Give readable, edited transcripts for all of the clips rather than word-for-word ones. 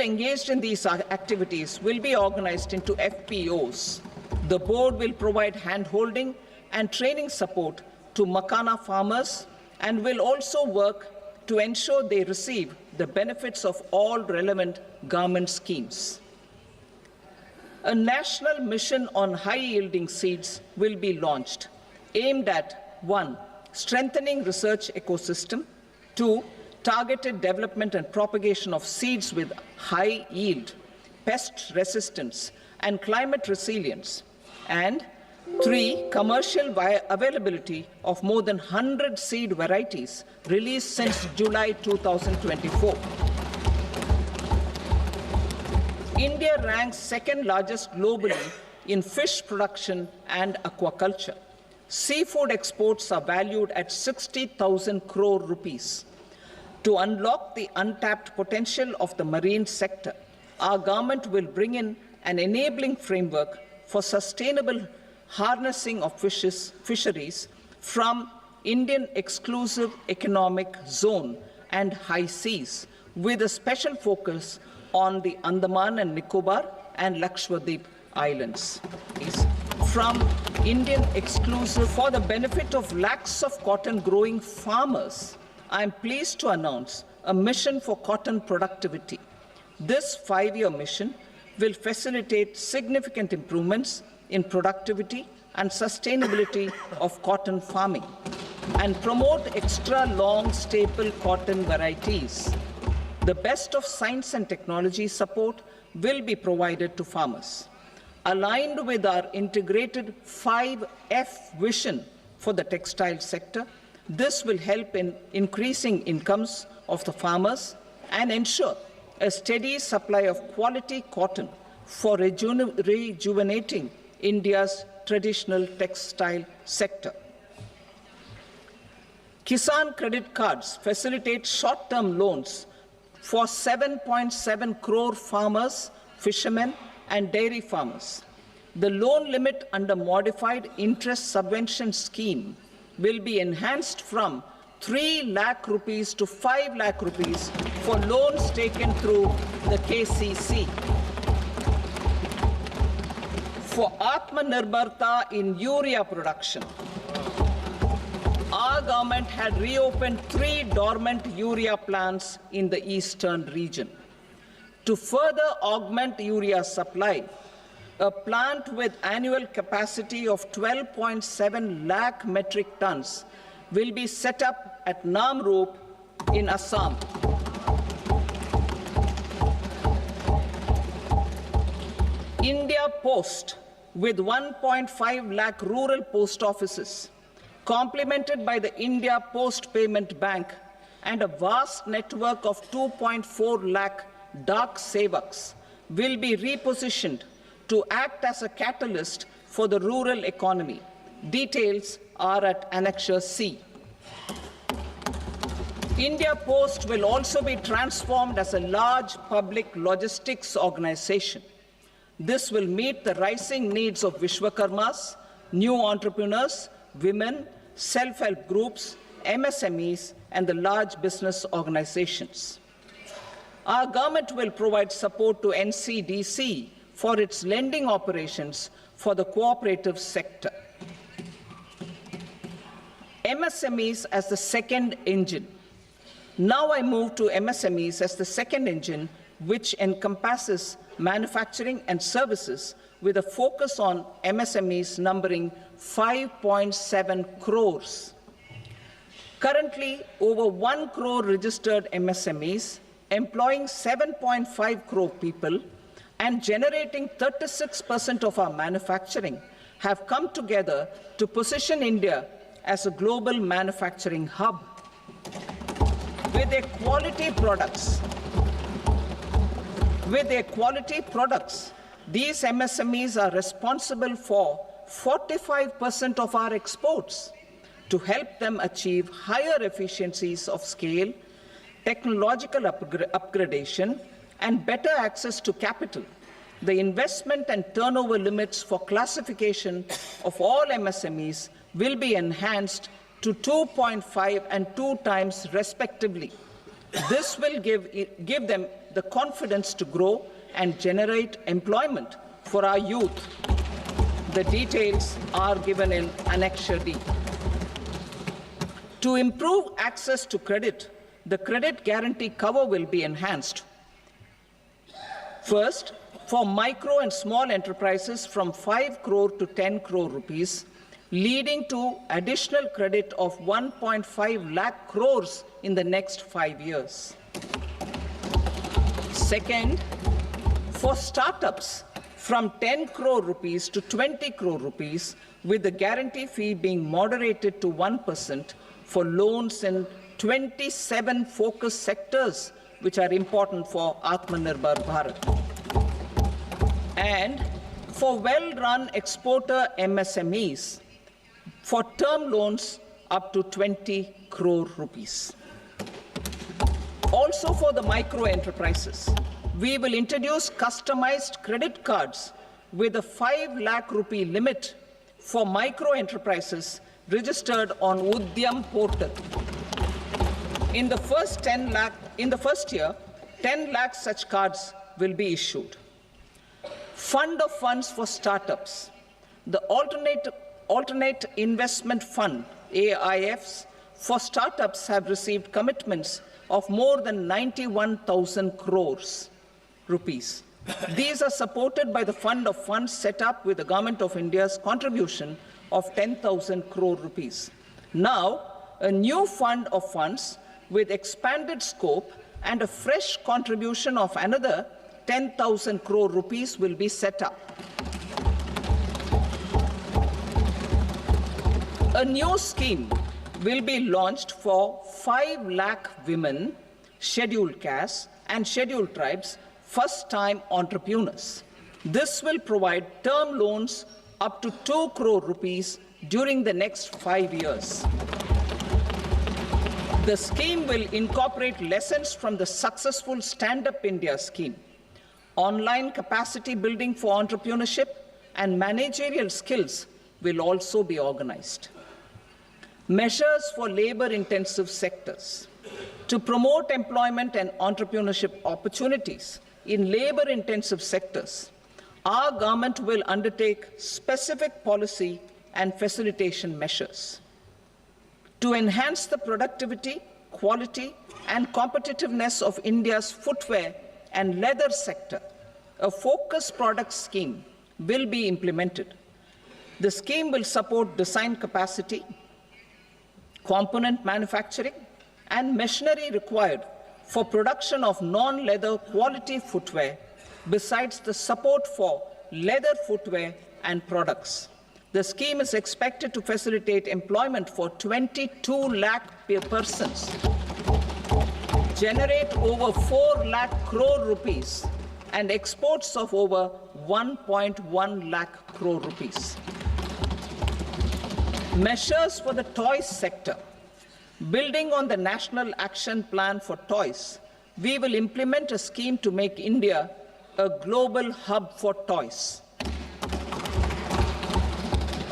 engaged in these activities will be organized into FPOs. The board will provide hand-holding and training support to Makana farmers and will also work to ensure they receive the benefits of all relevant government schemes. A national mission on high-yielding seeds will be launched, aimed at 1. Strengthening research ecosystem, 2. Targeted development and propagation of seeds with high yield, pest resistance, and climate resilience, and 3. Commercial availability of more than 100 seed varieties released since July 2024. India ranks second largest globally in fish production and aquaculture. Seafood exports are valued at 60,000 crore rupees. To unlock the untapped potential of the marine sector, our government will bring in an enabling framework for sustainable harnessing of fisheries from Indian Exclusive Economic Zone and high seas, with a special focus on the Andaman and Nicobar and Lakshadweep Islands. From Indian Exclusive, for the benefit of lakhs of cotton growing farmers, I am pleased to announce a mission for cotton productivity. This 5-year mission will facilitate significant improvements in productivity and sustainability of cotton farming and promote extra long staple cotton varieties. The best of science and technology support will be provided to farmers. Aligned with our integrated 5F vision for the textile sector, this will help in increasing incomes of the farmers and ensure a steady supply of quality cotton for rejuvenating India's traditional textile sector. Kisan credit cards facilitate short-term loans for 7.7 crore farmers, fishermen, and dairy farmers. The loan limit under modified interest subvention scheme will be enhanced from 3 lakh rupees to 5 lakh rupees for loans taken through the KCC. For Atmanirbharta in urea production, our government had reopened 3 dormant urea plants in the eastern region. To further augment urea supply, a plant with annual capacity of 12.7 lakh metric tons will be set up at Namrup in Assam. India Post, with 1.5 lakh rural post offices, complemented by the India Post Payment Bank and a vast network of 2.4 lakh Dak Sevaks, will be repositioned to act as a catalyst for the rural economy. Details are at Annexure C. India Post will also be transformed as a large public logistics organization. This will meet the rising needs of Vishwakarmas, new entrepreneurs, women, self-help groups, MSMEs, and the large business organizations. Our government will provide support to NCDC for its lending operations for the cooperative sector. MSMEs as the second engine. Now I move to MSMEs as the second engine, which encompasses manufacturing and services with a focus on MSMEs numbering 5.7 crores. Currently, over 1 crore registered MSMEs, employing 7.5 crore people and generating 36% of our manufacturing, have come together to position India as a global manufacturing hub. With their quality products, these MSMEs are responsible for 45% of our exports. To help them achieve higher efficiencies of scale, technological upgradation, and better access to capital, the investment and turnover limits for classification of all MSMEs will be enhanced to 2.5 and 2 times respectively. This will give them the confidence to grow and generate employment for our youth. The details are given in Annexure D. To improve access to credit, the credit guarantee cover will be enhanced. First, for micro and small enterprises from 5 crore to 10 crore rupees, leading to additional credit of 1.5 lakh crores in the next 5 years. Second, for startups from 10 crore rupees to 20 crore rupees, with the guarantee fee being moderated to 1% for loans in 27 focus sectors which are important for Atmanirbhar Bharat. And for well-run exporter MSMEs, for term loans up to 20 crore rupees. Also for the micro enterprises, we will introduce customized credit cards with a 5 lakh rupee limit for micro enterprises registered on Udyam portal. In the first year, 10 lakh such cards will be issued. Fund of funds for startups. The Alternate Investment Fund, AIFs, for startups have received commitments of more than 91,000 crores rupees. These are supported by the Fund of Funds set up with the Government of India's contribution of 10,000 crore rupees. Now, a new fund of funds with expanded scope and a fresh contribution of another 10,000 crore rupees will be set up. A new scheme will be launched for 5 lakh women, scheduled castes and scheduled tribes, first-time entrepreneurs. This will provide term loans up to 2 crore rupees during the next 5 years. The scheme will incorporate lessons from the successful Stand Up India scheme. Online capacity building for entrepreneurship and managerial skills will also be organized. Measures for labor-intensive sectors. To promote employment and entrepreneurship opportunities in labor-intensive sectors, our government will undertake specific policy and facilitation measures. To enhance the productivity, quality, and competitiveness of India's footwear and leather sector, a focused product scheme will be implemented. The scheme will support design capacity, component manufacturing, and machinery required for production of non-leather quality footwear, besides the support for leather footwear and products. The scheme is expected to facilitate employment for 22 lakh persons, generate over 4 lakh crore rupees, and exports of over 1.1 lakh crore rupees. Measures for the toys sector. Building on the National Action Plan for Toys, we will implement a scheme to make India a global hub for toys.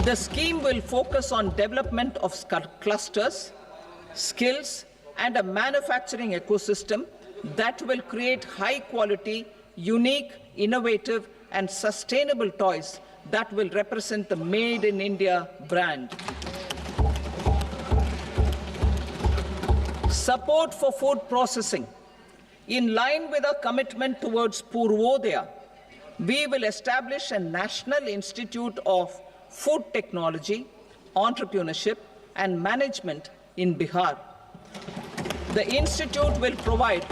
The scheme will focus on development of clusters, skills, and a manufacturing ecosystem that will create high-quality, unique, innovative, and sustainable toys that will represent the Made in India brand. Support for food processing. In line with our commitment towards Purvodaya, we will establish a National Institute of Food Technology, Entrepreneurship and Management in Bihar. The institute will provide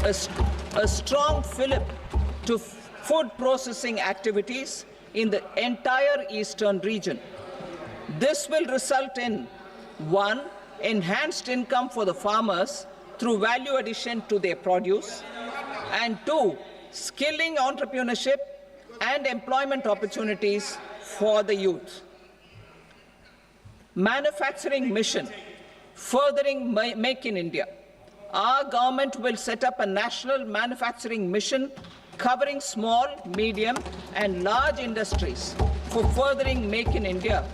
a strong fillip to food processing activities in the entire eastern region. This will result in 1. Enhanced income for the farmers through value addition to their produce, and 2. Skilling entrepreneurship and employment opportunities for the youth. Manufacturing mission, furthering Make in India. Our government will set up a national manufacturing mission covering small, medium, and large industries for furthering Make in India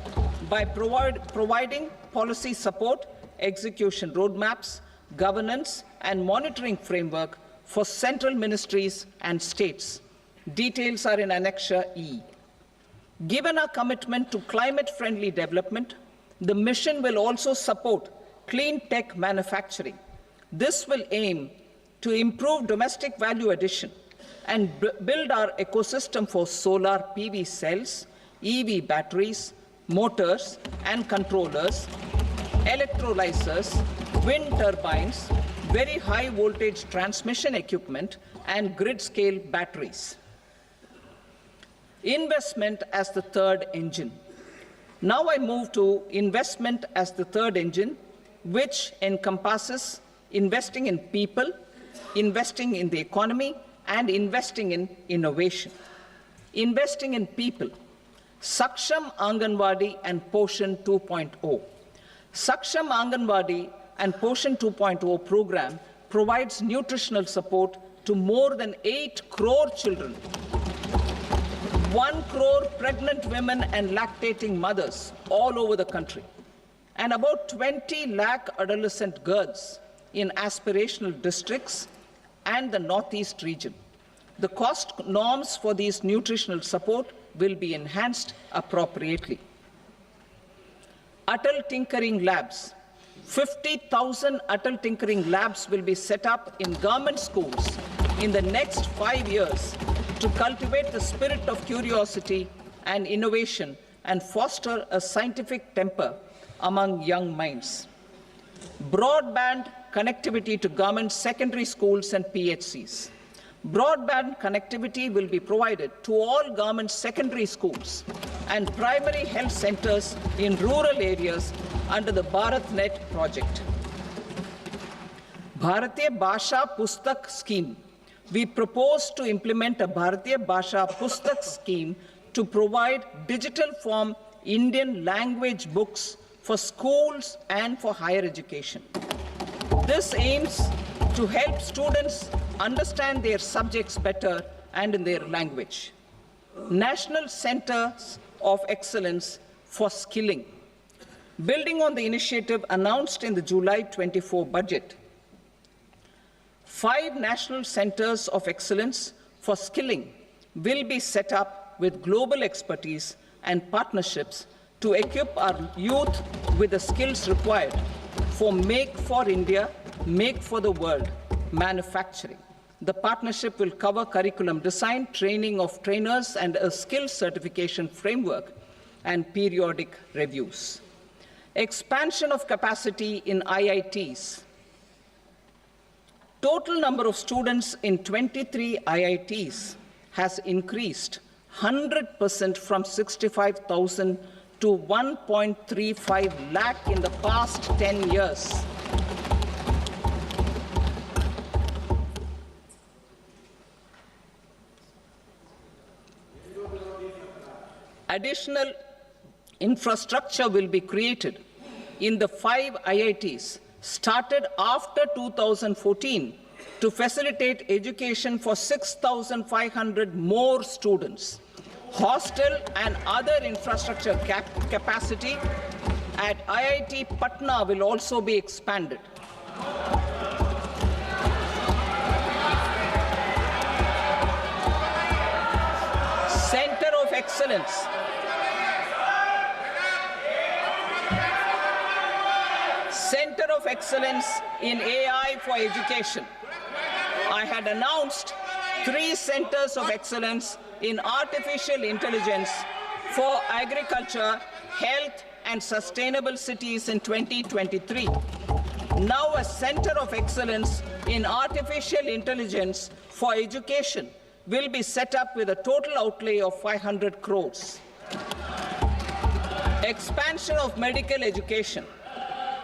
by providing policy support, execution roadmaps, governance and monitoring framework for central ministries and states. Details are in Annexure E. Given our commitment to climate-friendly development, the mission will also support clean tech manufacturing. This will aim to improve domestic value addition and build our ecosystem for solar PV cells, EV batteries, motors and controllers, electrolyzers, wind turbines, very high voltage transmission equipment, and grid-scale batteries. Investment as the third engine. Now I move to investment as the third engine, which encompasses investing in people, investing in the economy, and investing in innovation. Investing in people. Saksham Anganwadi and Poshan 2.0. Saksham Anganwadi and Poshan 2.0 program provides nutritional support to more than 8 crore children, 1 crore pregnant women and lactating mothers all over the country, and about 20 lakh adolescent girls in aspirational districts and the Northeast region. The cost norms for these nutritional support will be enhanced appropriately. Atal Tinkering Labs. 50,000 Atal Tinkering Labs will be set up in government schools in the next 5 years to cultivate the spirit of curiosity and innovation and foster a scientific temper among young minds. Broadband connectivity to government secondary schools and PHCs. Broadband connectivity will be provided to all government secondary schools and primary health centers in rural areas under the BharatNet project. Bharatiya Bhasha Pustak Scheme. We propose to implement a Bharatiya Bhasha Pustak scheme to provide digital form Indian language books for schools and for higher education. This aims to help students understand their subjects better and in their language. National Centers of Excellence for Skilling. Building on the initiative announced in the July 24 budget, 5 national centers of excellence for skilling will be set up with global expertise and partnerships to equip our youth with the skills required for Make for India, Make for the World manufacturing. The partnership will cover curriculum design, training of trainers, and a skills certification framework and periodic reviews. Expansion of capacity in IITs. Total number of students in 23 IITs has increased 100% from 65,000 to 1.35 lakh in the past 10 years. Additional infrastructure will be created in the 5 IITs started after 2014 to facilitate education for 6,500 more students. Hostel and other infrastructure capacity at IIT Patna will also be expanded. Center of Excellence. Center of Excellence in AI for Education. I had announced 3 centers of excellence in artificial intelligence for agriculture, health, and sustainable cities in 2023. Now a center of excellence in artificial intelligence for education will be set up with a total outlay of 500 crores. Expansion of medical education.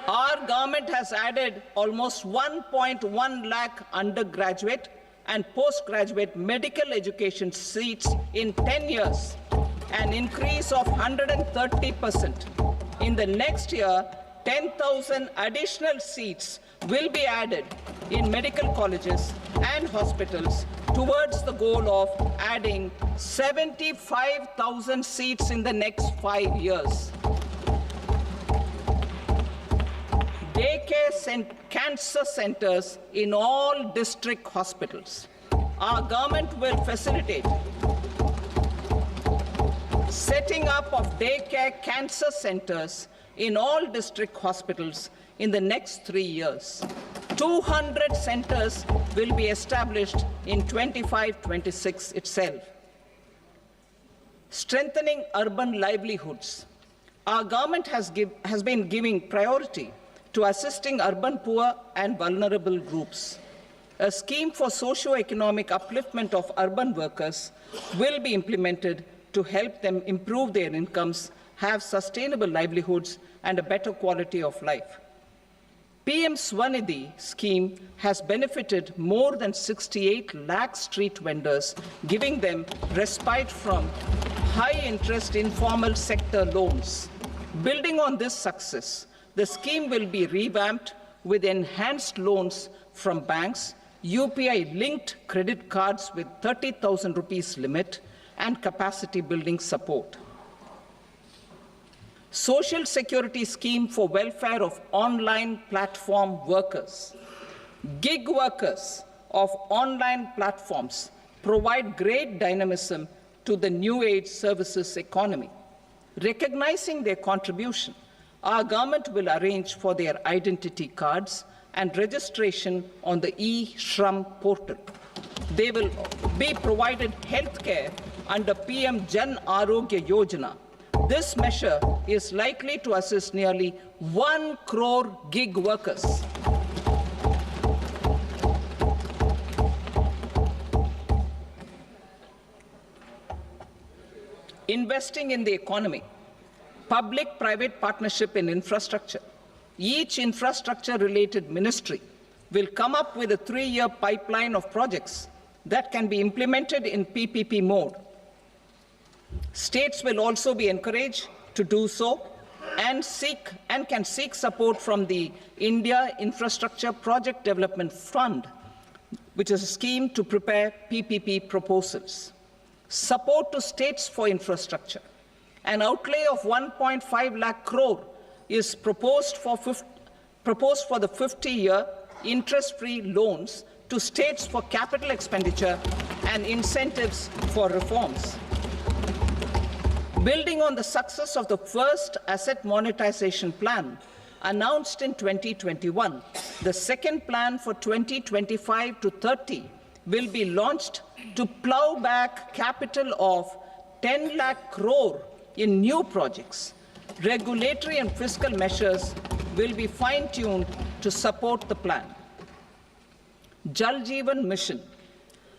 Our government has added almost 1.1 lakh undergraduate and postgraduate medical education seats in 10 years, an increase of 130%. In the next year, 10,000 additional seats will be added in medical colleges and hospitals towards the goal of adding 75,000 seats in the next 5 years. daycare cancer centers in all district hospitals. Our government will facilitate setting up of daycare cancer centers in all district hospitals in the next 3 years. 200 centers will be established in 25-26 itself. Strengthening urban livelihoods. Our government has been giving priority to assisting urban poor and vulnerable groups. A scheme for socio-economic upliftment of urban workers will be implemented to help them improve their incomes, have sustainable livelihoods, and a better quality of life. PM Swanidhi scheme has benefited more than 68 lakh street vendors, giving them respite from high-interest informal sector loans. Building on this success, the scheme will be revamped with enhanced loans from banks, UPI-linked credit cards with 30,000 rupees limit, and capacity building support. Social Security Scheme for welfare of online platform workers. Gig workers of online platforms provide great dynamism to the new age services economy. Recognizing their contribution, our government will arrange for their identity cards and registration on the e-Shram portal. They will be provided health care under PM Jan Arogya Yojana. This measure is likely to assist nearly 1 crore gig workers. Investing in the economy. Public-private partnership in infrastructure. Each infrastructure-related ministry will come up with a 3-year pipeline of projects that can be implemented in PPP mode. States will also be encouraged to do so and can seek support from the India Infrastructure Project Development Fund, which is a scheme to prepare PPP proposals. Support to states for infrastructure. An outlay of 1.5 lakh crore is proposed for the 50-year interest-free loans to states for capital expenditure and incentives for reforms. Building on the success of the first asset monetization plan announced in 2021, the second plan for 2025 to 30 will be launched to plow back capital of 10 lakh crore in new projects. Regulatory and fiscal measures will be fine-tuned to support the plan. Jal Jeevan Mission.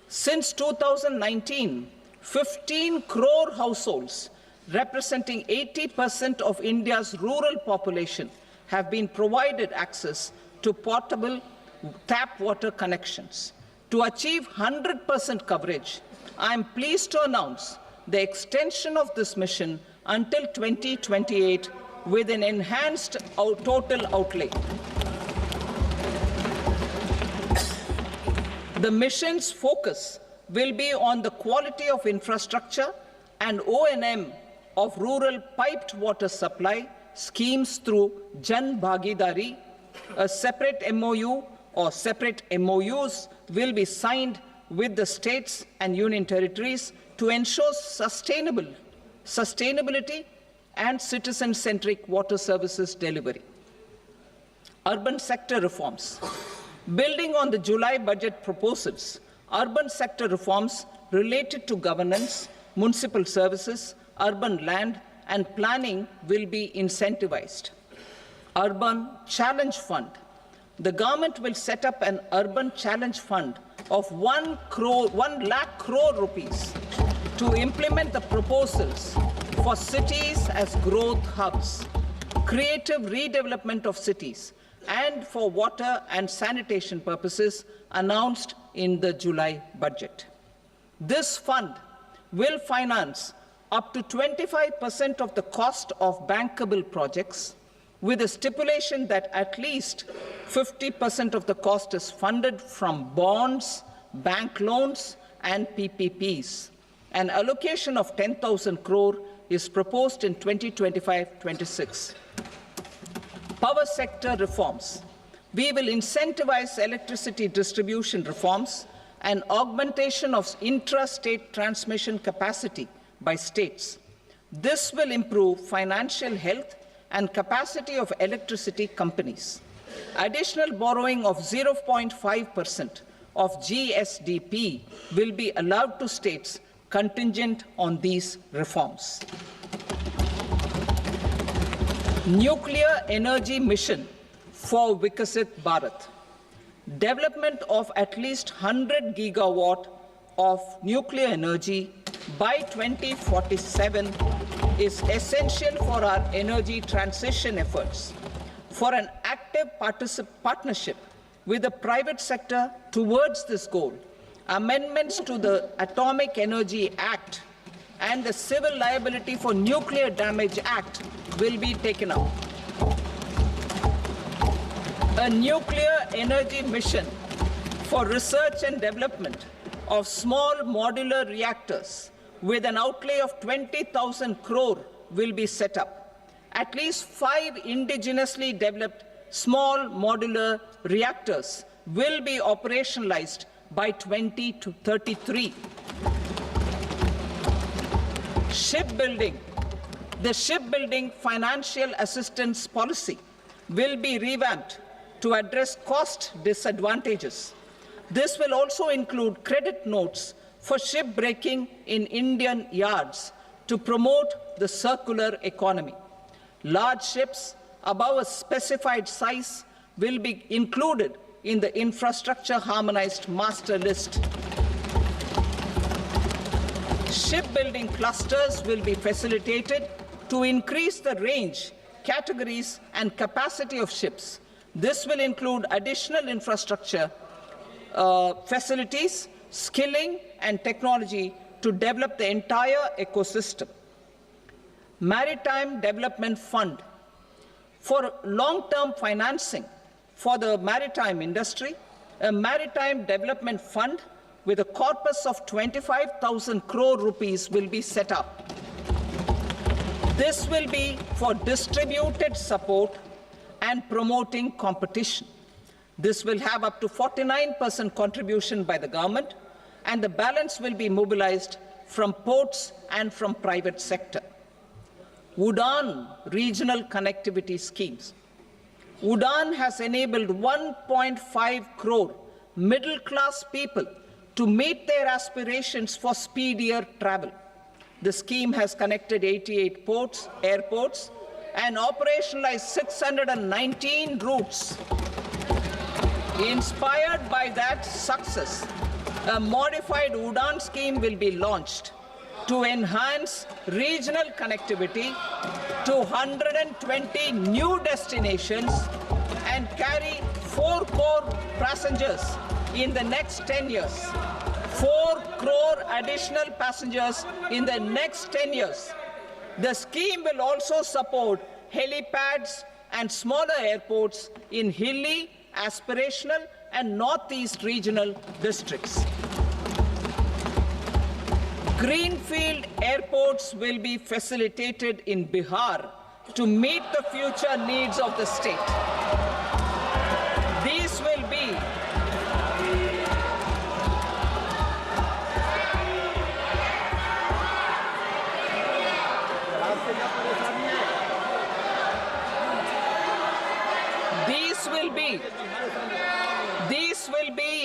Since 2019, 15 crore households representing 80% of India's rural population have been provided access to portable tap water connections. To achieve 100% coverage, I am pleased to announce the extension of this mission until 2028 with an enhanced total outlay. The mission's focus will be on the quality of infrastructure and O&M of rural piped water supply schemes through Jan Bhagidari. A separate MOU or separate MOUs will be signed with the states and union territories to ensure sustainability and citizen-centric water services delivery. Urban sector reforms. Building on the July budget proposals, urban sector reforms related to governance, municipal services, urban land and planning will be incentivized. Urban Challenge Fund. The government will set up an urban challenge fund of 1 lakh crore rupees to implement the proposals for cities as growth hubs, creative redevelopment of cities, and for water and sanitation purposes announced in the July budget. This fund will finance up to 25% of the cost of bankable projects, with a stipulation that at least 50% of the cost is funded from bonds, bank loans, and PPPs. An allocation of 10,000 crore is proposed in 2025-26. Power sector reforms. We will incentivize electricity distribution reforms and augmentation of intra-state transmission capacity by states. This will improve financial health and capacity of electricity companies. Additional borrowing of 0.5% of GSDP will be allowed to states contingent on these reforms. Nuclear energy mission for Vikasit Bharat. Development of at least 100 gigawatt of nuclear energy by 2047 is essential for our energy transition efforts. For an active partnership with the private sector towards this goal, amendments to the Atomic Energy Act and the Civil Liability for Nuclear Damage Act will be taken up. A nuclear energy mission for research and development of small modular reactors with an outlay of 20,000 crore will be set up. At least 5 indigenously developed small modular reactors will be operationalized by 2033. Shipbuilding. The shipbuilding financial assistance policy will be revamped to address cost disadvantages. This will also include credit notes for shipbreaking in Indian yards to promote the circular economy. Large ships above a specified size will be included in the infrastructure harmonized master list. Shipbuilding clusters will be facilitated to increase the range, categories, and capacity of ships. This will include additional infrastructure, facilities, skilling, and technology to develop the entire ecosystem. Maritime Development Fund. For long-term financing for the maritime industry, a Maritime Development Fund with a corpus of 25,000 crore rupees will be set up. This will be for distributed support and promoting competition. This will have up to 49% contribution by the government, and the balance will be mobilized from ports and from private sector. UDAN regional connectivity schemes. UDAN has enabled 1.5 crore middle-class people to meet their aspirations for speedier travel. The scheme has connected 88 airports, and operationalized 619 routes. Inspired by that success, a modified UDAN scheme will be launched to enhance regional connectivity to 120 new destinations and carry 4 crore passengers in the next 10 years. 4 crore additional passengers in the next 10 years. The scheme will also support helipads and smaller airports in hilly, aspirational, and northeast regional districts. Greenfield airports will be facilitated in Bihar to meet the future needs of the state. These will be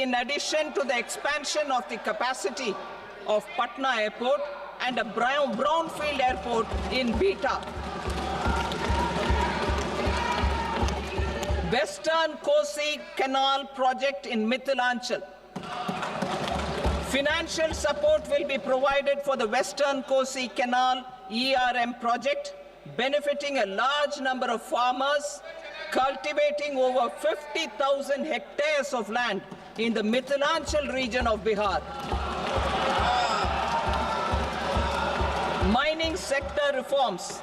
in addition to the expansion of the capacity of Patna Airport and a brownfield airport in Beta. Western Kosi Canal project in Mithilanchal. Financial support will be provided for the Western Kosi Canal ERM project, benefiting a large number of farmers, cultivating over 50,000 hectares of land in the Mithilanchal region of Bihar. Mining sector reforms.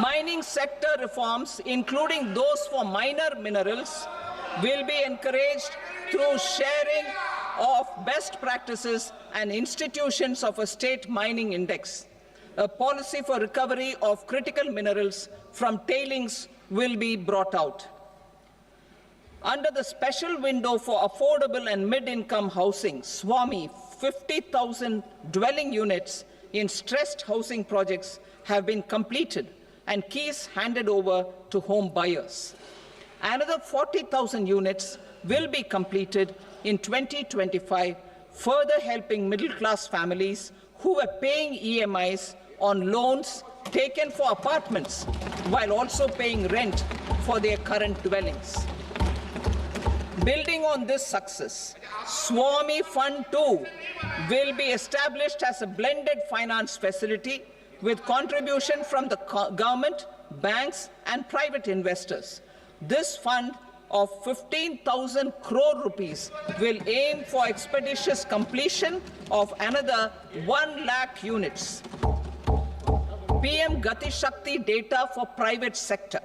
Mining sector reforms, including those for minor minerals, will be encouraged through sharing of best practices and institutions of a state mining index. A policy for recovery of critical minerals from tailings will be brought out. Under the special window for affordable and mid-income housing, SWAMI, 50,000 dwelling units in stressed housing projects have been completed and keys handed over to home buyers. Another 40,000 units will be completed in 2025, further helping middle-class families who are paying EMIs on loans taken for apartments while also paying rent for their current dwellings. Building on this success, SWAMI Fund 2 will be established as a blended finance facility with contribution from the government, banks and private investors. This fund of 15,000 crore rupees will aim for expeditious completion of another 1 lakh units. PM Gati Shakti data for private sector.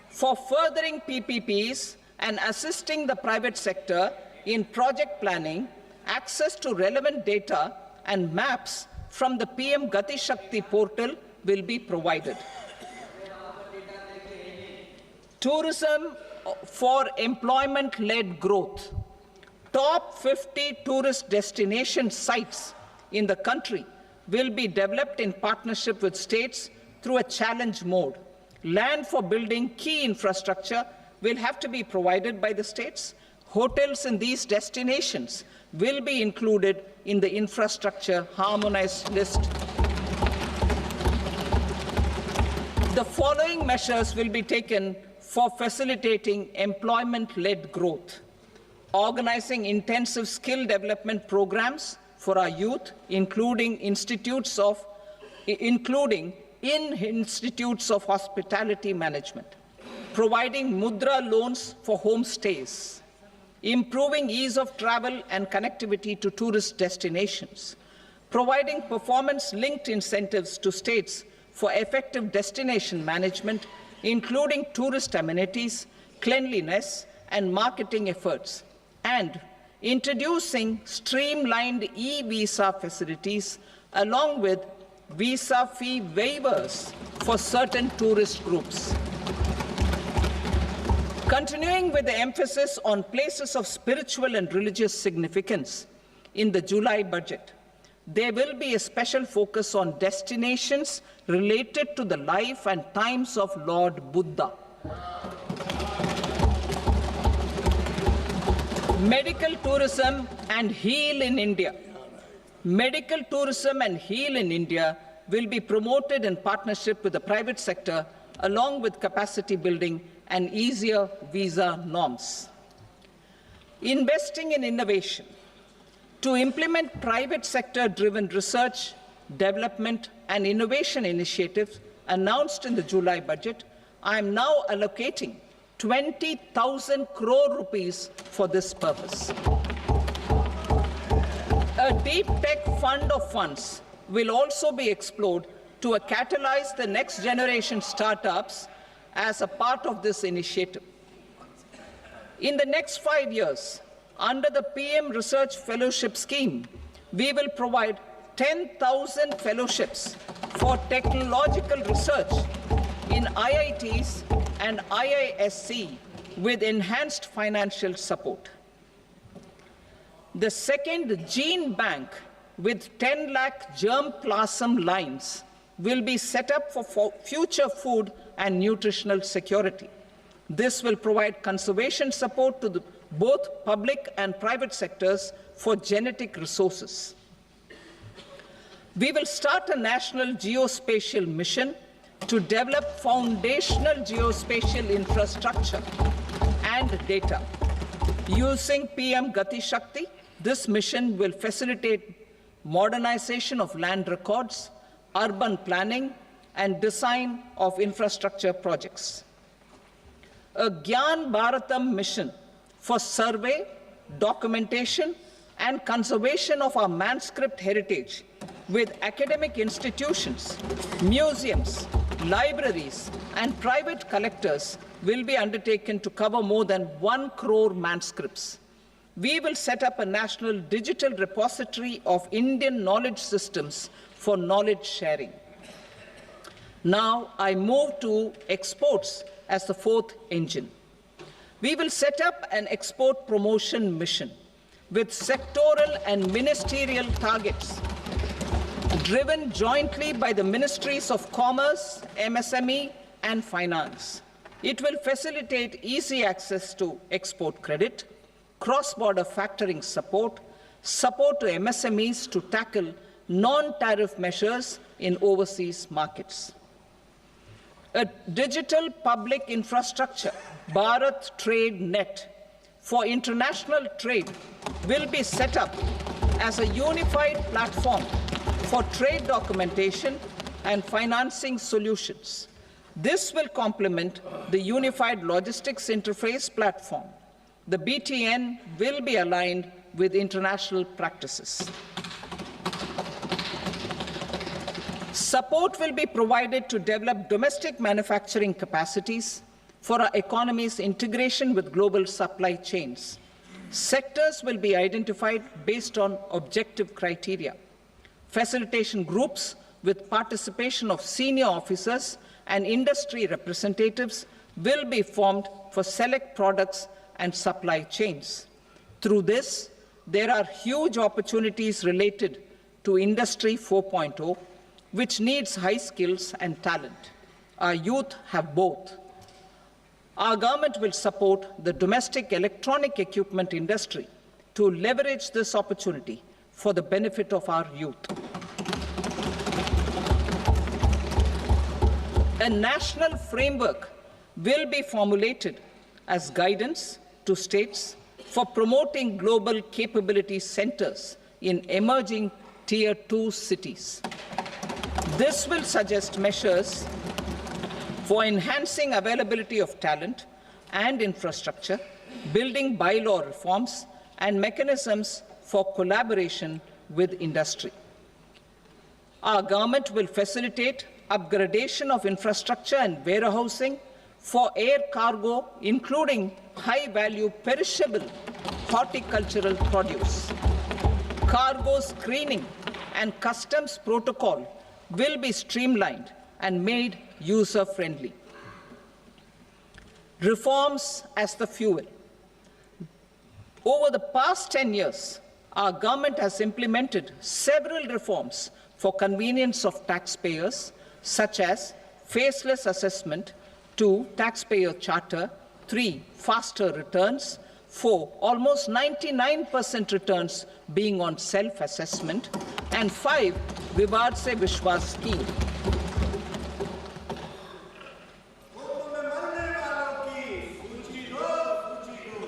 For furthering PPPs and assisting the private sector in project planning, access to relevant data and maps from the PM Gati Shakti portal will be provided. Tourism for employment-led growth. Top 50 tourist destination sites in the country will be developed in partnership with states through a challenge mode. Land for building key infrastructure will have to be provided by the states. Hotels in these destinations will be included in the infrastructure harmonized list. The following measures will be taken for facilitating employment-led growth: organizing intensive skill development programs for our youth, including in institutes of hospitality management, providing mudra loans for homestays, improving ease of travel and connectivity to tourist destinations, providing performance-linked incentives to states for effective destination management, including tourist amenities, cleanliness, and marketing efforts, and introducing streamlined e-visa facilities along with visa fee waivers for certain tourist groups. Continuing with the emphasis on places of spiritual and religious significance, in the July budget, there will be a special focus on destinations related to the life and times of Lord Buddha. Medical tourism and heal in India. Medical tourism and heal in India will be promoted in partnership with the private sector, along with capacity building and easier visa norms. Investing in innovation. To implement private sector-driven research, development, and innovation initiatives announced in the July budget, I am now allocating 20,000 crore rupees for this purpose. A deep tech fund of funds will also be explored to catalyze the next generation startups as a part of this initiative. In the next 5 years, under the PM Research Fellowship Scheme, we will provide 10,000 fellowships for technological research in IITs and IISc with enhanced financial support. The second gene bank with 10 lakh germplasm lines will be set up for future food and nutritional security. This will provide conservation support to both public and private sectors for genetic resources. We will start a national geospatial mission to develop foundational geospatial infrastructure and data. Using PM Gati Shakti, this mission will facilitate modernization of land records, urban planning, and design of infrastructure projects. A Gyan Bharatam mission for survey, documentation, and conservation of our manuscript heritage with academic institutions, museums, libraries, and private collectors will be undertaken to cover more than 1 crore manuscripts. We will set up a national digital repository of Indian knowledge systems for knowledge sharing. Now I move to exports as the fourth engine. We will set up an export promotion mission with sectoral and ministerial targets driven jointly by the Ministries of Commerce, MSME, and Finance. It will facilitate easy access to export credit, cross-border factoring support, support to MSMEs to tackle non-tariff measures in overseas markets. A digital public infrastructure, Bharat Trade Net, for international trade will be set up as a unified platform for trade documentation and financing solutions. This will complement the Unified Logistics Interface platform. The BTN will be aligned with international practices. Support will be provided to develop domestic manufacturing capacities for our economy's integration with global supply chains. Sectors will be identified based on objective criteria. Facilitation groups with participation of senior officers and industry representatives will be formed for select products and supply chains. Through this, there are huge opportunities related to Industry 4.0, which needs high skills and talent. Our youth have both. Our government will support the domestic electronic equipment industry to leverage this opportunity for the benefit of our youth. A national framework will be formulated as guidance to states for promoting global capability centers in emerging Tier 2 cities. This will suggest measures for enhancing availability of talent and infrastructure, building bylaw reforms, and mechanisms for collaboration with industry. Our government will facilitate upgradation of infrastructure and warehousing for air cargo, including high-value perishable horticultural produce. Cargo screening and customs protocol will be streamlined and made user-friendly. Reforms as the fuel. Over the past 10 years, our government has implemented several reforms for convenience of taxpayers, such as faceless assessment, 2, taxpayer charter, 3, faster returns, 4, almost 99% returns being on self-assessment, and 5, Vivad Se Vishwas scheme.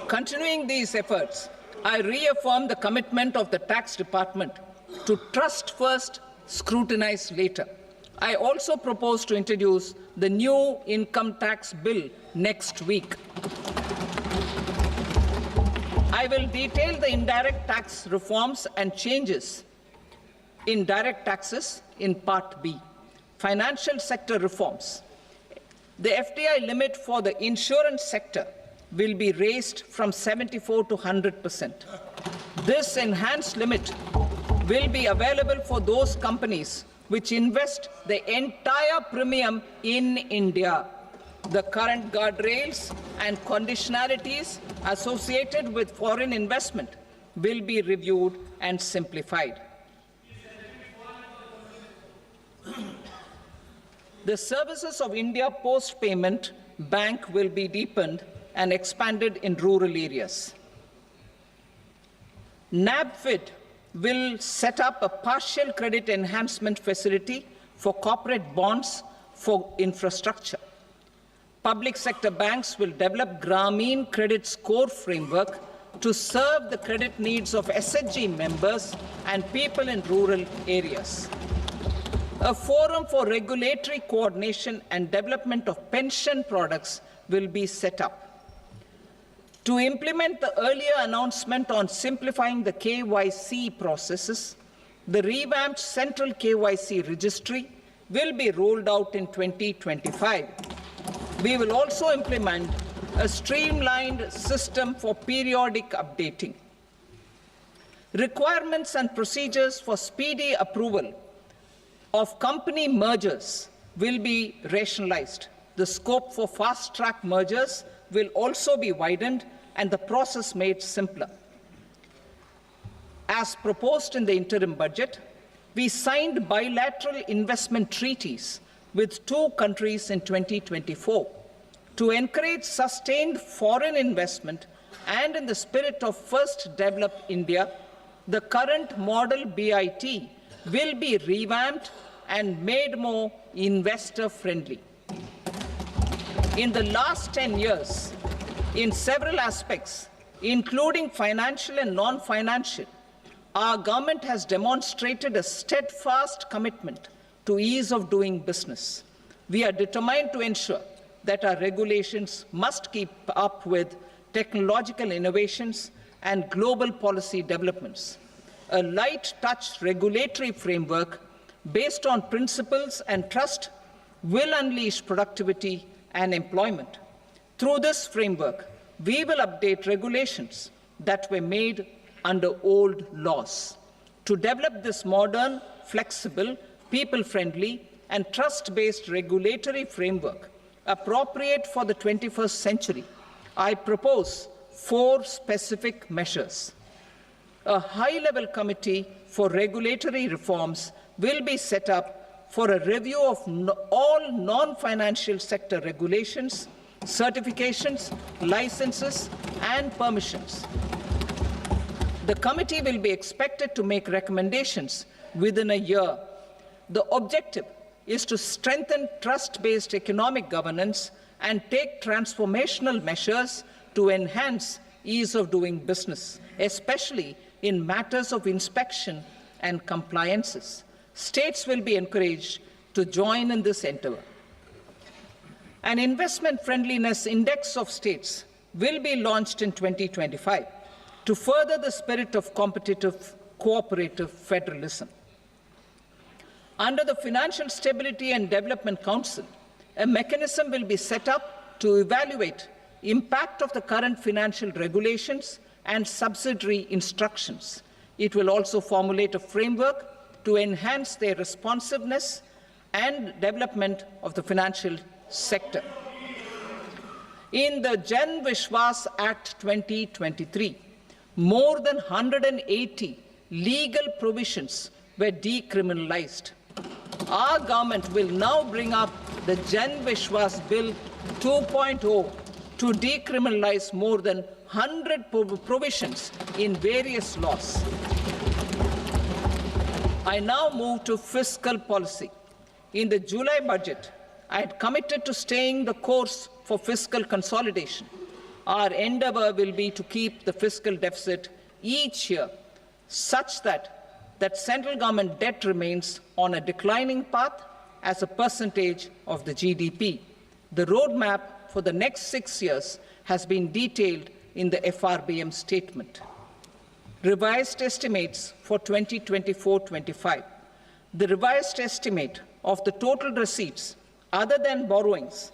Continuing these efforts, I reaffirm the commitment of the Tax Department to trust first, scrutinize later. I also propose to introduce the new income tax bill next week. I will detail the indirect tax reforms and changes in direct taxes in Part B. Financial sector reforms. The FDI limit for the insurance sector will be raised from 74 to 100%. This enhanced limit will be available for those companies which invest the entire premium in India. The current guardrails and conditionalities associated with foreign investment will be reviewed and simplified. The services of India Post Payment Bank will be deepened and expanded in rural areas. NABFID will set up a partial credit enhancement facility for corporate bonds for infrastructure. Public sector banks will develop Grameen Credit Score framework to serve the credit needs of SHG members and people in rural areas. A forum for regulatory coordination and development of pension products will be set up. To implement the earlier announcement on simplifying the KYC processes, the revamped Central KYC Registry will be rolled out in 2025. We will also implement a streamlined system for periodic updating. Requirements and procedures for speedy approval of company mergers will be rationalized. The The scope for fast-track mergers will also be widened and the process made simpler. As proposed in the interim budget, we signed bilateral investment treaties with 2 countries in 2024 to encourage sustained foreign investment, and in the spirit of First Develop India, the current model BIT will be revamped and made more investor-friendly. In the last 10 years, in several aspects, including financial and non-financial, our government has demonstrated a steadfast commitment to ease of doing business. We are determined to ensure that our regulations must keep up with technological innovations and global policy developments. A light-touch regulatory framework based on principles and trust will unleash productivity and employment. Through this framework, we will update regulations that were made under old laws. To develop this modern, flexible, people-friendly, and trust-based regulatory framework appropriate for the 21st century, I propose 4 specific measures. A high-level committee for regulatory reforms will be set up for a review of all non-financial sector regulations, certifications, licenses, and permissions. The committee will be expected to make recommendations within a year. The objective is to strengthen trust-based economic governance and take transformational measures to enhance ease of doing business, especially in matters of inspection and compliances. States will be encouraged to join in this endeavor. An investment friendliness index of states will be launched in 2025 to further the spirit of competitive, cooperative federalism. Under the Financial Stability and Development Council, a mechanism will be set up to evaluate impact of the current financial regulations and subsidiary instructions. It will also formulate a framework to enhance their responsiveness and development of the financial sector. In the Jan Vishwas Act 2023, more than 180 legal provisions were decriminalized. Our government will now bring up the Jan Vishwas Bill 2.0 to decriminalize more than 100 provisions in various laws. I now move to fiscal policy. In the July budget, I had committed to staying the course for fiscal consolidation. Our endeavor will be to keep the fiscal deficit each year such that central government debt remains on a declining path as a percentage of the GDP. The roadmap for the next 6 years has been detailed in the FRBM statement. Revised estimates for 2024-25. The revised estimate of the total receipts other than borrowings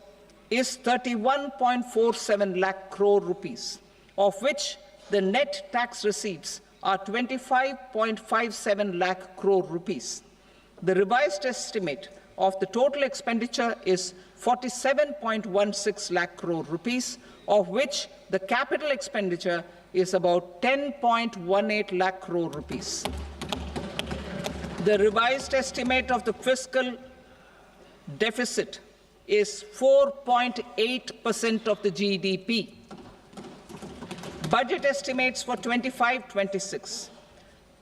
is 31.47 lakh crore rupees, of which the net tax receipts are 25.57 lakh crore rupees. The revised estimate of the total expenditure is 47.16 lakh crore rupees, of which the capital expenditure is about 10.18 lakh crore rupees. The revised estimate of the fiscal deficit is 4.8% of the GDP. Budget estimates for 25-26.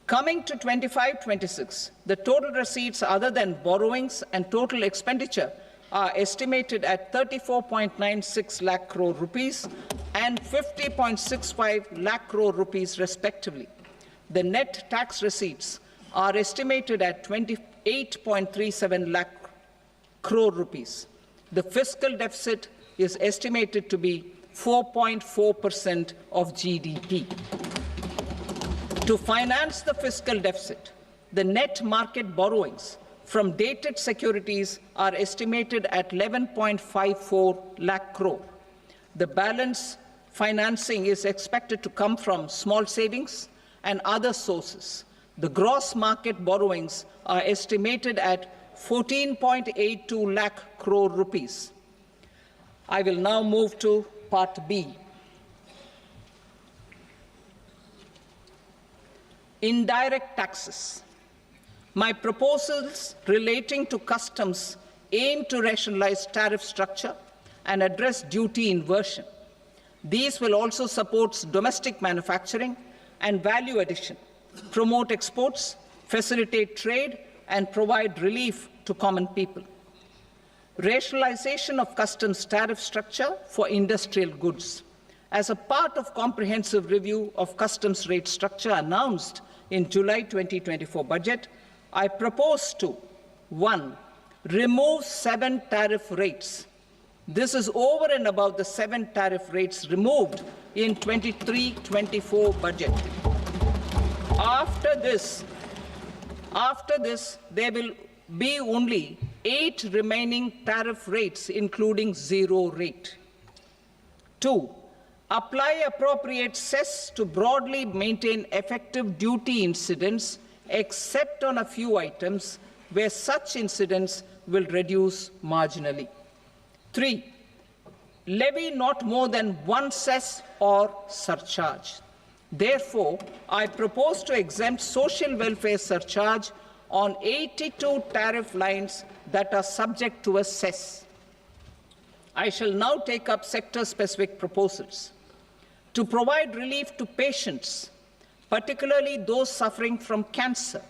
Coming to 25-26, the total receipts other than borrowings and total expenditure are estimated at 34.96 lakh crore rupees and 50.65 lakh crore rupees respectively. The net tax receipts are estimated at 28.37 lakh crore rupees. The fiscal deficit is estimated to be 4.4% of GDP. To finance the fiscal deficit, the net market borrowings from dated securities are estimated at 11.54 lakh crore. The balance financing is expected to come from small savings and other sources. The gross market borrowings are estimated at 14.82 lakh crore rupees. I will now move to Part B. Indirect taxes. My proposals relating to customs aim to rationalize tariff structure and address duty inversion. These will also support domestic manufacturing and value addition, promote exports, facilitate trade, and provide relief to common people. Rationalization of customs tariff structure for industrial goods. As a part of comprehensive review of customs rate structure announced in July 2024 budget, I propose to 1. Remove 7 tariff rates. This is over and above the 7 tariff rates removed in 23-24 budget. After this, there will be only 8 remaining tariff rates, including 0 rate. 2. Apply appropriate cess to broadly maintain effective duty incidence, except on a few items where such incidence will reduce marginally. 3. Levy not more than 1 cess or surcharge. Therefore, I propose to exempt social welfare surcharge on 82 tariff lines that are subject to a cess. I shall now take up sector-specific proposals. To provide relief to patients, particularly those suffering from cancer,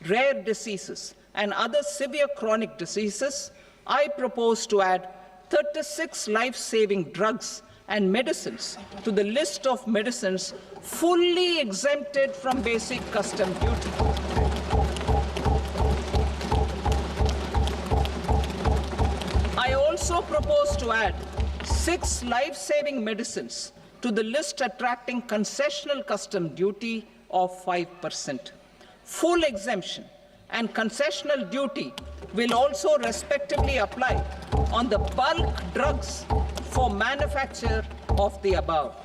rare diseases, and other severe chronic diseases, I propose to add 36 life-saving drugs and medicines to the list of medicines fully exempted from basic custom duty. I also propose to add 6 life-saving medicines to the list attracting concessional custom duty of 5%. Full exemption and concessional duty will also respectively apply on the bulk drugs for manufacture of the above.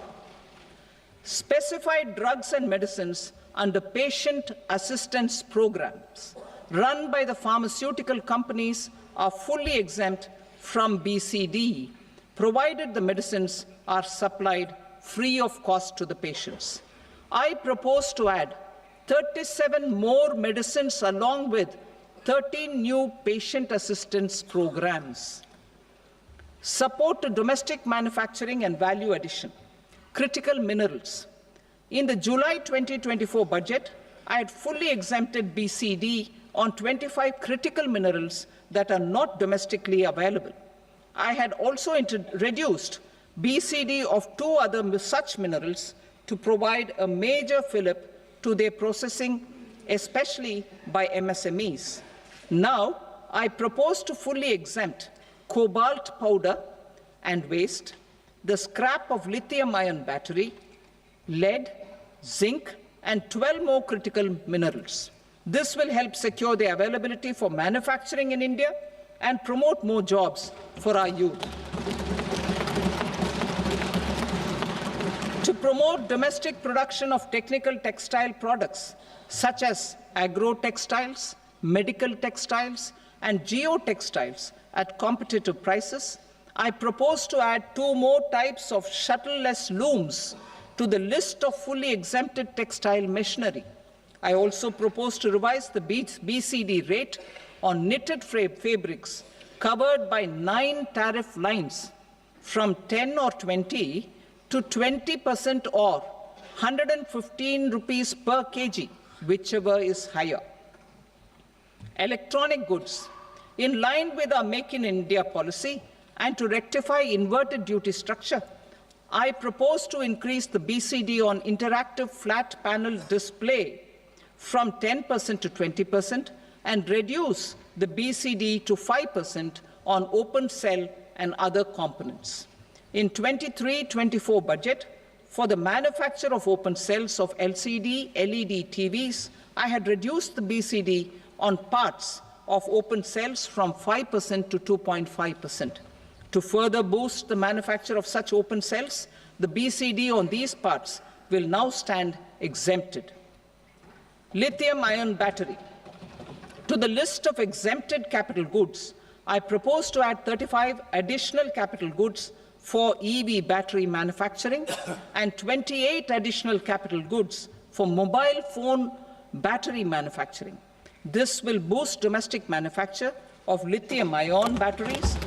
Specified drugs and medicines under patient assistance programs run by the pharmaceutical companies are fully exempt from BCD, provided the medicines are supplied free of cost to the patients. I propose to add 37 more medicines along with 13 new patient assistance programs. Support to domestic manufacturing and value addition. Critical minerals. In the July 2024 budget, I had fully exempted BCD on 25 critical minerals that are not domestically available. I had also reduced BCD of 2 other such minerals to provide a major fillip to their processing, especially by MSMEs. Now, I propose to fully exempt cobalt powder and waste, the scrap of lithium-ion battery, lead, zinc, and 12 more critical minerals. This will help secure their availability for manufacturing in India and promote more jobs for our youth. To promote domestic production of technical textile products such as agro-textiles, medical textiles, and geotextiles at competitive prices, I propose to add 2 more types of shuttle-less looms to the list of fully exempted textile machinery. I also propose to revise the BCD rate on knitted fabrics covered by 9 tariff lines from 10 or 20 to 20% or 115 rupees per kg, whichever is higher. Electronic goods. In line with our Make in India policy and to rectify inverted duty structure, I propose to increase the BCD on interactive flat panel display from 10% to 20% and reduce the BCD to 5% on open cell and other components. In 23-24 budget, for the manufacture of open cells of LCD, LED TVs, I had reduced the BCD on parts of open cells from 5% to 2.5%. To further boost the manufacture of such open cells, the BCD on these parts will now stand exempted. Lithium-ion battery. To the list of exempted capital goods, I propose to add 35 additional capital goods for EV battery manufacturing and 28 additional capital goods for mobile phone battery manufacturing. This will boost domestic manufacture of lithium-ion batteries,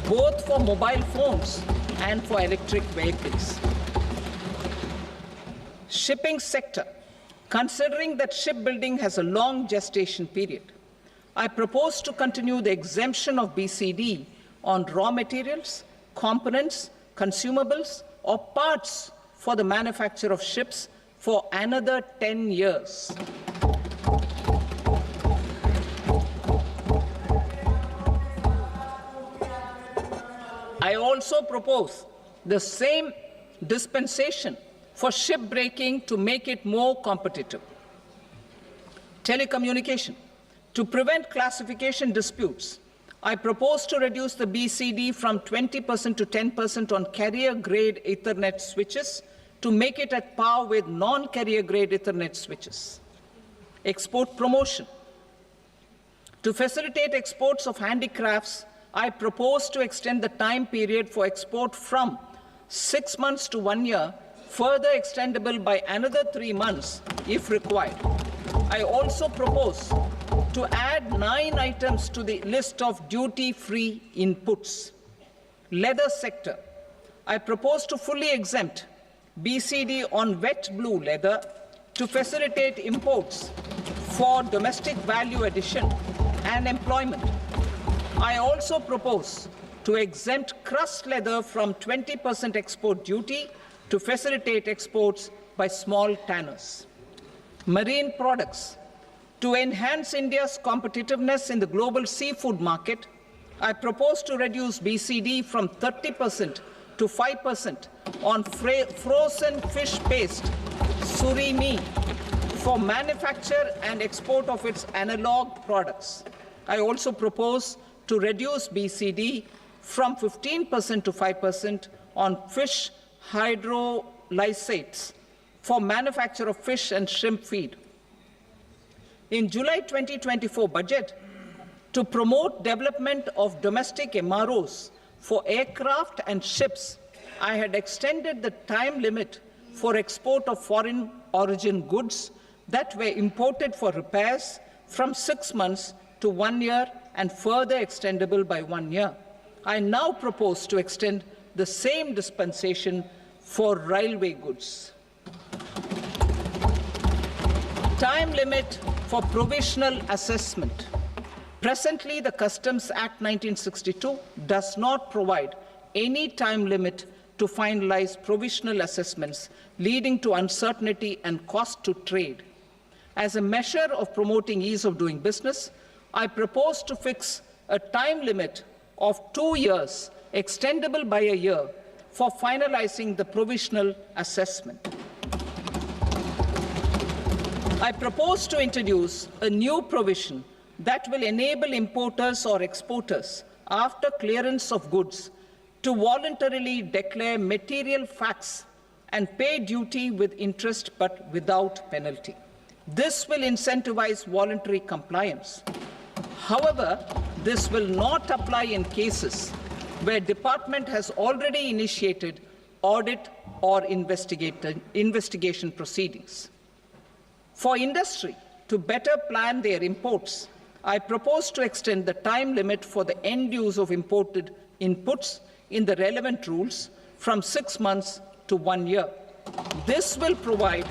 both for mobile phones and for electric vehicles. Shipping sector. Considering that shipbuilding has a long gestation period, I propose to continue the exemption of BCD on raw materials, components, consumables, or parts for the manufacture of ships for another 10 years. I also propose the same dispensation for shipbreaking to make it more competitive. Telecommunication. To prevent classification disputes, I propose to reduce the BCD from 20% to 10% on carrier-grade Ethernet switches to make it at par with non-carrier-grade Ethernet switches. Export promotion. To facilitate exports of handicrafts, I propose to extend the time period for export from 6 months to 1 year, further extendable by another 3 months if required. I also propose to add 9 items to the list of duty-free inputs. Leather sector. I propose to fully exempt BCD on wet blue leather to facilitate imports for domestic value addition and employment. I also propose to exempt crust leather from 20% export duty to facilitate exports by small tanners. Marine products. To enhance India's competitiveness in the global seafood market, I propose to reduce BCD from 30% to 5% on frozen fish paste, surimi, for manufacture and export of its analog products. I also propose to reduce BCD from 15% to 5% on fish hydrolysates for manufacture of fish and shrimp feed. In July 2024 budget, to promote development of domestic MROs for aircraft and ships, I had extended the time limit for export of foreign origin goods that were imported for repairs from 6 months to 1 year and further extendable by 1 year. I now propose to extend the same dispensation for railway goods. Time limit for provisional assessment. Presently, the Customs Act 1962 does not provide any time limit to finalize provisional assessments, leading to uncertainty and cost to trade. As a measure of promoting ease of doing business, I propose to fix a time limit of 2 years, extendable by a year, for finalizing the provisional assessment. I propose to introduce a new provision that will enable importers or exporters, after clearance of goods, to voluntarily declare material facts and pay duty with interest but without penalty. This will incentivize voluntary compliance. However, this will not apply in cases where department has already initiated audit or investigation proceedings. For industry to better plan their imports, I propose to extend the time limit for the end use of imported inputs in the relevant rules from 6 months to 1 year. This will provide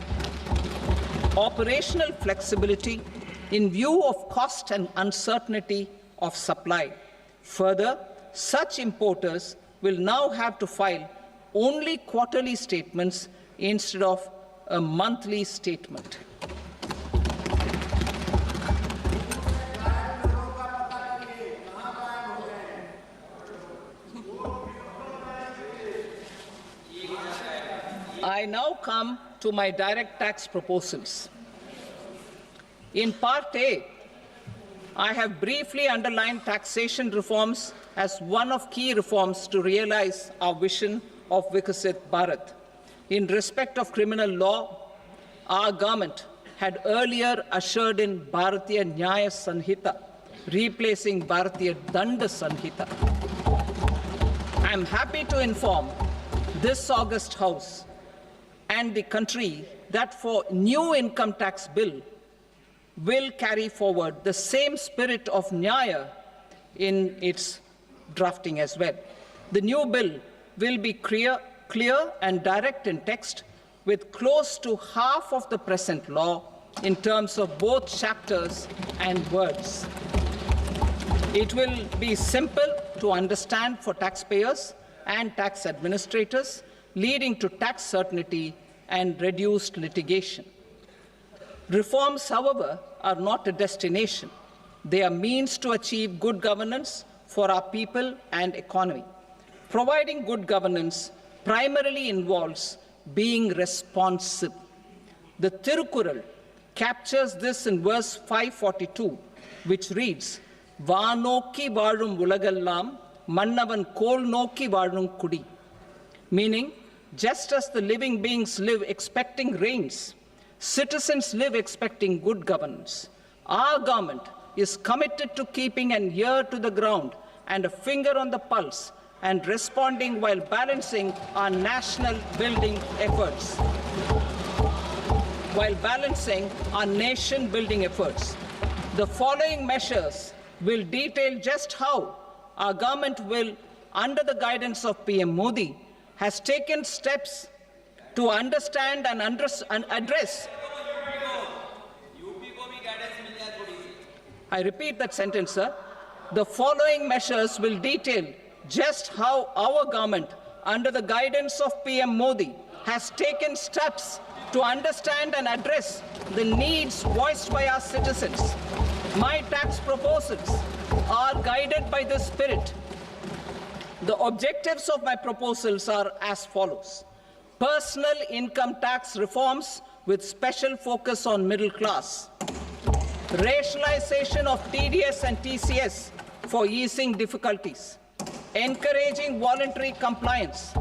operational flexibility in view of cost and uncertainty of supply. Further, such importers will now have to file only quarterly statements instead of a monthly statement. I now come to my direct tax proposals. In Part A, I have briefly underlined taxation reforms as one of key reforms to realize our vision of Vikasit Bharat. In respect of criminal law, our government had earlier ushered in Bharatiya Nyaya Sanhita, replacing Bharatiya Danda Sanhita. I am happy to inform this August House and the country that for new income tax bill will carry forward the same spirit of Nyaya in its drafting as well. The new bill will be clear and direct in text, with close to half of the present law in terms of both chapters and words. It will be simple to understand for taxpayers and tax administrators, leading to tax certainty and reduced litigation. Reforms, however, are not a destination. They are means to achieve good governance for our people and economy. Providing good governance primarily involves being responsive. The Tirukural captures this in verse 542, which reads, "Vaanokki vaazhum ulagallam, mannavan kol nokki vaazhum kudi," meaning, just as the living beings live expecting rains, citizens live expecting good governance. Our government is committed to keeping an ear to the ground and a finger on the pulse and responding while balancing our national building efforts. The following measures will detail just how our government will, under the guidance of PM Modi, has taken steps to understand and address. I repeat that sentence, sir. The following measures will detail just how our government, under the guidance of PM Modi, has taken steps to understand and address the needs voiced by our citizens. My tax proposals are guided by this spirit. The objectives of my proposals are as follows: personal income tax reforms with special focus on middle class, rationalization of TDS and TCS for easing difficulties, encouraging voluntary compliance,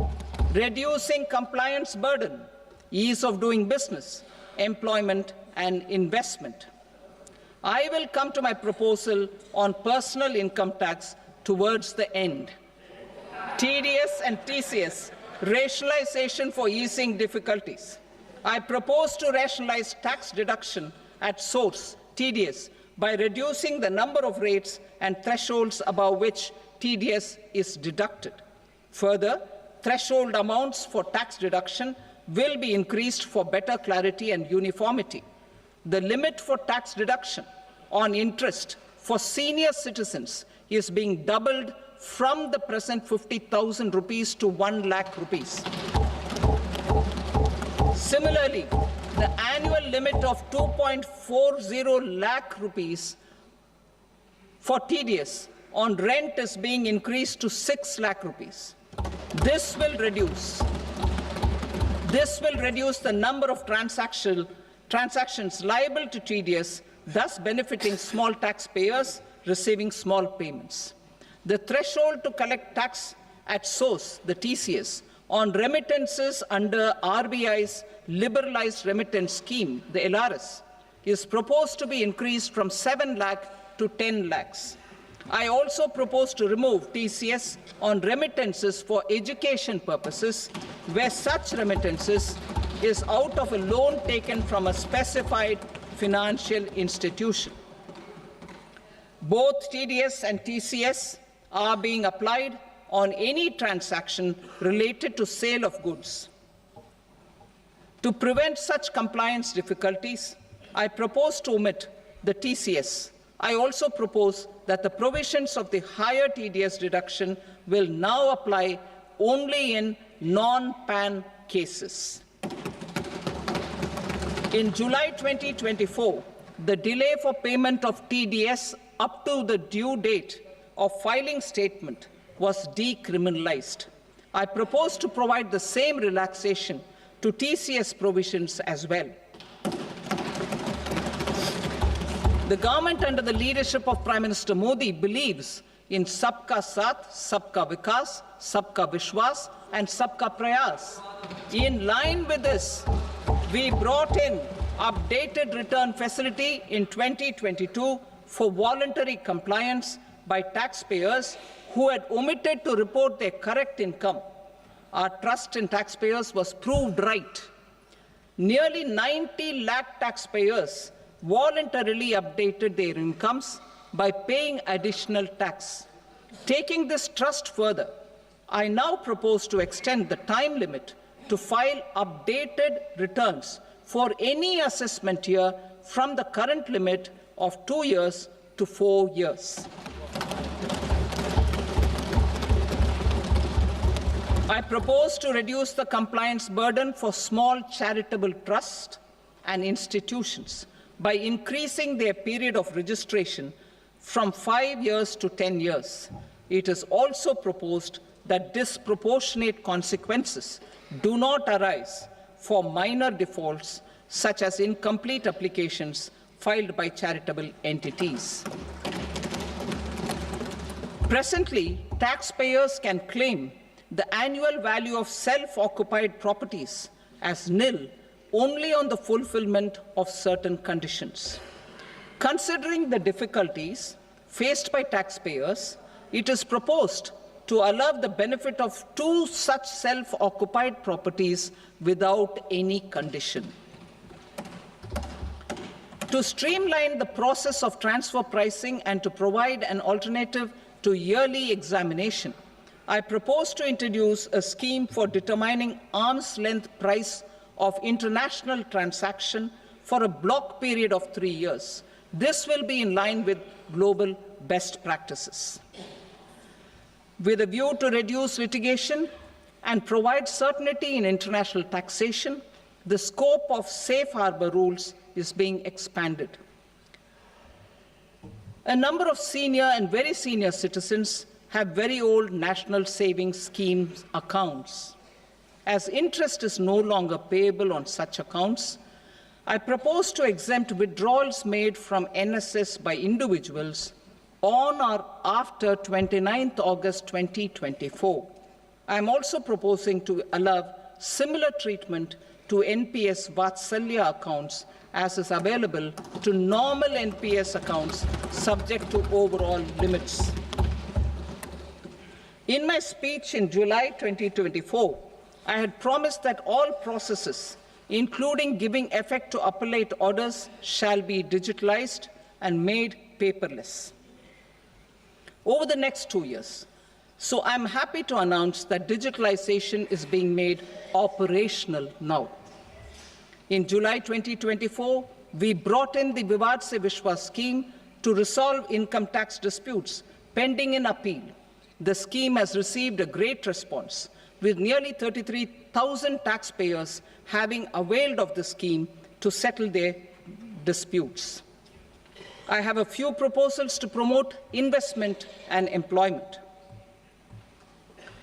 reducing compliance burden, ease of doing business, employment and investment. I will come to my proposal on personal income tax towards the end. TDS and TCS, rationalization for easing difficulties. I propose to rationalize tax deduction at source, TDS, by reducing the number of rates and thresholds above which TDS is deducted. Further, threshold amounts for tax deduction will be increased for better clarity and uniformity. The limit for tax deduction on interest for senior citizens is being doubled from the present 50,000 rupees to 1 lakh rupees. Similarly, the annual limit of 2.40 lakh rupees for TDS on rent is being increased to 6 lakh rupees. This will reduce the number of transactions liable to TDS, thus benefiting small taxpayers receiving small payments. The threshold to collect tax at source, the TCS, on remittances under RBI's liberalized remittance scheme, the LRS, is proposed to be increased from 7 lakh to 10 lakhs. I also propose to remove TCS on remittances for education purposes, where such remittances is out of a loan taken from a specified financial institution. Both TDS and TCS are being applied on any transaction related to sale of goods. To prevent such compliance difficulties, I propose to omit the TCS. I also propose that the provisions of the higher TDS deduction will now apply only in non-PAN cases. In July 2024, the delay for payment of TDS up to the due date of filing statement was decriminalized. I propose to provide the same relaxation to TCS provisions as well. The government under the leadership of Prime Minister Modi believes in Sabka Saath, Sabka Vikas, Sabka Vishwas and Sabka Prayas. In line with this, we brought in updated return facility in 2022 for voluntary compliance by taxpayers who had omitted to report their correct income. Our trust in taxpayers was proved right. Nearly 90 lakh taxpayers voluntarily updated their incomes by paying additional tax. Taking this trust further, I now propose to extend the time limit to file updated returns for any assessment year from the current limit of 2 years to 4 years. I propose to reduce the compliance burden for small charitable trusts and institutions by increasing their period of registration from 5 years to 10 years. It is also proposed that disproportionate consequences do not arise for minor defaults, such as incomplete applications filed by charitable entities. Presently, taxpayers can claim the annual value of self-occupied properties as nil only on the fulfillment of certain conditions. Considering the difficulties faced by taxpayers, it is proposed to allow the benefit of 2 such self-occupied properties without any condition. To streamline the process of transfer pricing and to provide an alternative to yearly examination, I propose to introduce a scheme for determining arm's length price of international transaction for a block period of 3 years. This will be in line with global best practices. With a view to reduce litigation and provide certainty in international taxation, the scope of safe harbor rules is being expanded. A number of senior and very senior citizens have very old national savings schemes accounts. As interest is no longer payable on such accounts, I propose to exempt withdrawals made from NSS by individuals on or after 29th August 2024. I am also proposing to allow similar treatment to NPS Vatsalya accounts as is available to normal NPS accounts subject to overall limits. In my speech in July 2024, I had promised that all processes, including giving effect to appellate orders, shall be digitalized and made paperless over the next 2 years. So I'm happy to announce that digitalization is being made operational now. In July 2024, we brought in the Vivad Se Vishwas scheme to resolve income tax disputes pending in appeal. The scheme has received a great response, with nearly 33,000 taxpayers having availed of the scheme to settle their disputes. I have a few proposals to promote investment and employment.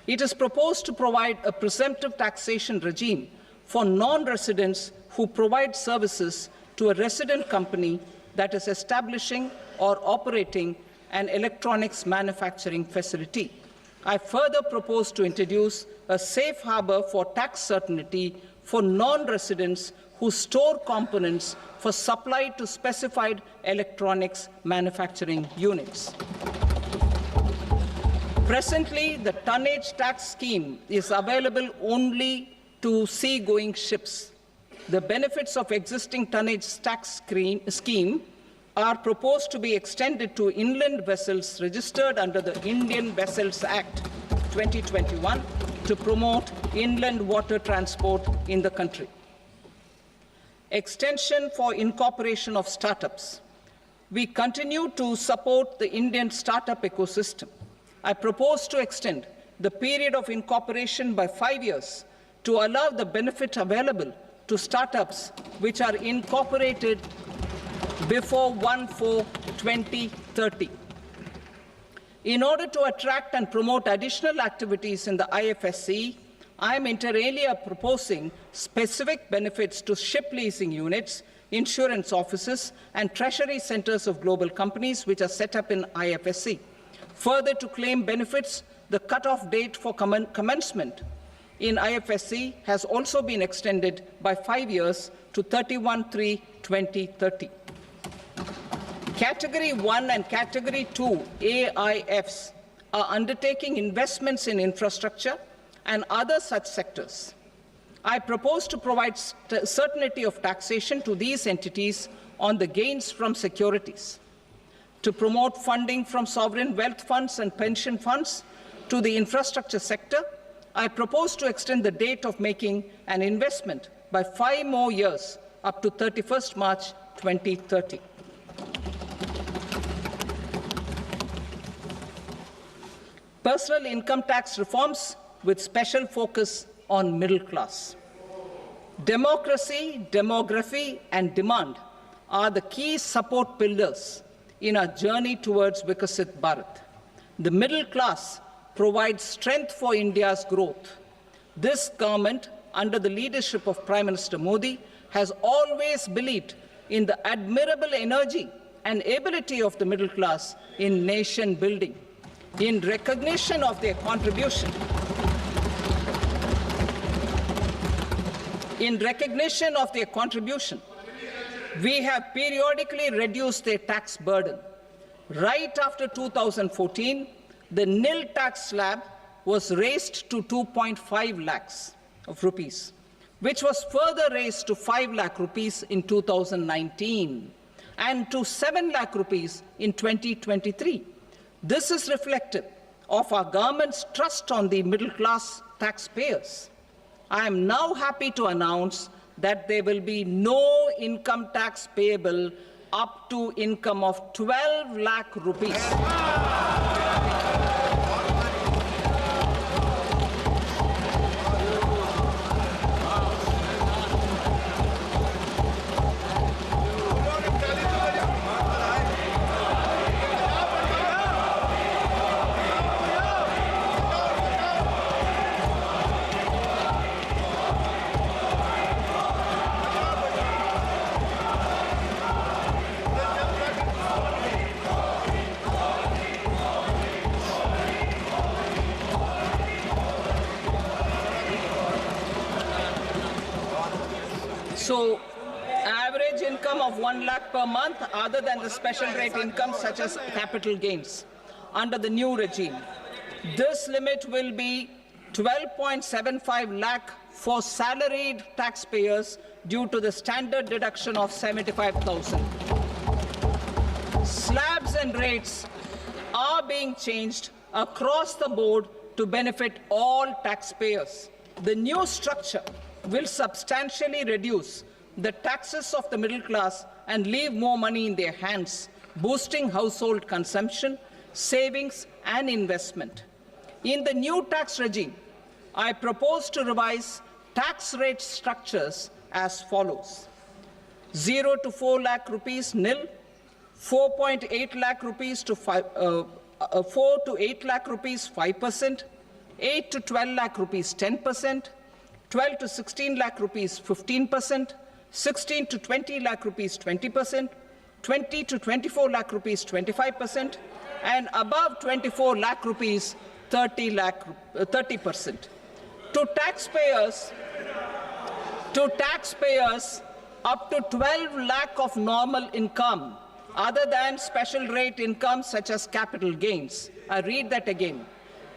It is proposed to provide a presumptive taxation regime for non-residents who provide services to a resident company that is establishing or operating an electronics manufacturing facility. I further propose to introduce a safe harbor for tax certainty for non-residents who store components for supply to specified electronics manufacturing units. Presently, the tonnage tax scheme is available only to sea-going ships. The benefits of existing tonnage tax scheme are proposed to be extended to inland vessels registered under the Indian Vessels Act 2021 to promote inland water transport in the country. Extension for incorporation of startups. We continue to support the Indian startup ecosystem. I propose to extend the period of incorporation by 5 years to allow the benefit available to startups which are incorporated before 1/4/2030. In order to attract and promote additional activities in the IFSC, I am inter alia proposing specific benefits to ship leasing units, insurance offices, and treasury centers of global companies which are set up in IFSC. Further, to claim benefits, the cut-off date for commencement in IFSC has also been extended by 5 years to 31/3/2030. Category 1 and Category 2 AIFs are undertaking investments in infrastructure and other such sectors. I propose to provide certainty of taxation to these entities on the gains from securities, to promote funding from sovereign wealth funds and pension funds to the infrastructure sector. I propose to extend the date of making an investment by 5 more years up to 31st March 2030. Personal income tax reforms with special focus on middle class. Democracy, demography, and demand are the key support pillars in our journey towards Vikasit Bharat. The middle class provides strength for India's growth. This government, under the leadership of Prime Minister Modi, has always believed in the admirable energy and ability of the middle class in nation building. In recognition of their contribution, we have periodically reduced their tax burden. Right after 2014, the nil tax slab was raised to 2.5 lakhs of rupees, which was further raised to 5 lakh rupees in 2019 and to 7 lakh rupees in 2023. This is reflective of our government's trust on the middle-class taxpayers. I am now happy to announce that there will be no income tax payable up to income of 12 lakh rupees. So, average income of 1 lakh per month, other than the special rate income such as capital gains, under the new regime. This limit will be 12.75 lakh for salaried taxpayers due to the standard deduction of 75,000. Slabs and rates are being changed across the board to benefit all taxpayers. The new structure will substantially reduce the taxes of the middle class and leave more money in their hands, boosting household consumption, savings, and investment. In the new tax regime, I propose to revise tax rate structures as follows: 0 to 4 lakh rupees nil, 4.8 lakh rupees to 4 to 8 lakh rupees 5%, 8 to 12 lakh rupees 10%, 12 to 16 lakh rupees 15%, 16 to 20 lakh rupees 20%, 20 to 24 lakh rupees 25%, and above 24 lakh rupees 30%. To taxpayers up to 12 lakh of normal income, other than special rate income such as capital gains. I read that again.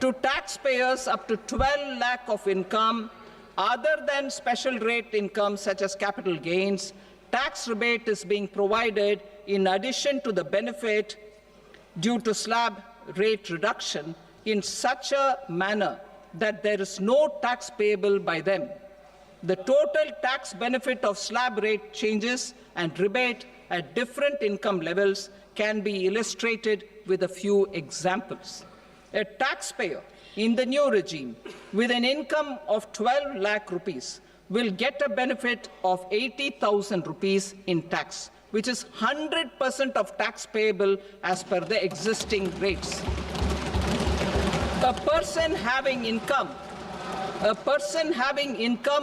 To taxpayers up to 12 lakh of income, other than special rate income such as capital gains, tax rebate is being provided in addition to the benefit due to slab rate reduction in such a manner that there is no tax payable by them. The total tax benefit of slab rate changes and rebate at different income levels can be illustrated with a few examples. A taxpayer in the new regime with an income of 12 lakh rupees will get a benefit of 80,000 rupees in tax, which is 100% of tax payable as per the existing rates. A person having income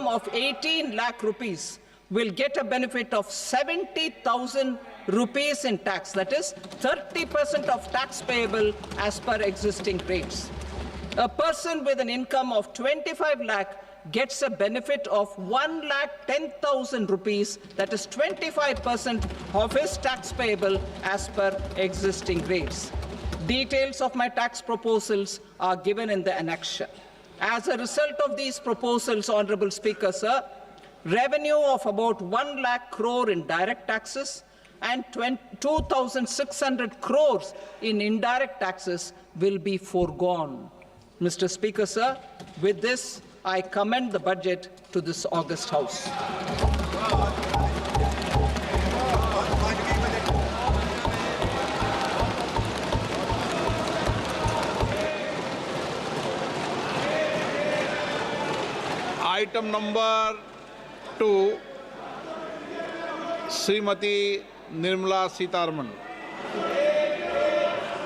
of 18 lakh rupees will get a benefit of 70,000 rupees in tax, that is 30% of tax payable as per existing rates. A person with an income of 25 lakh gets a benefit of 1,10,000 rupees, that is 25% of his tax payable as per existing rates. Details of my tax proposals are given in the annexure. As a result of these proposals, Honourable Speaker, sir, revenue of about 1 lakh crore in direct taxes and 2,600 crores in indirect taxes will be foregone. Mr. Speaker, sir, with this, I commend the budget to this august House. Item number 2, Srimati Nirmala Sitharaman.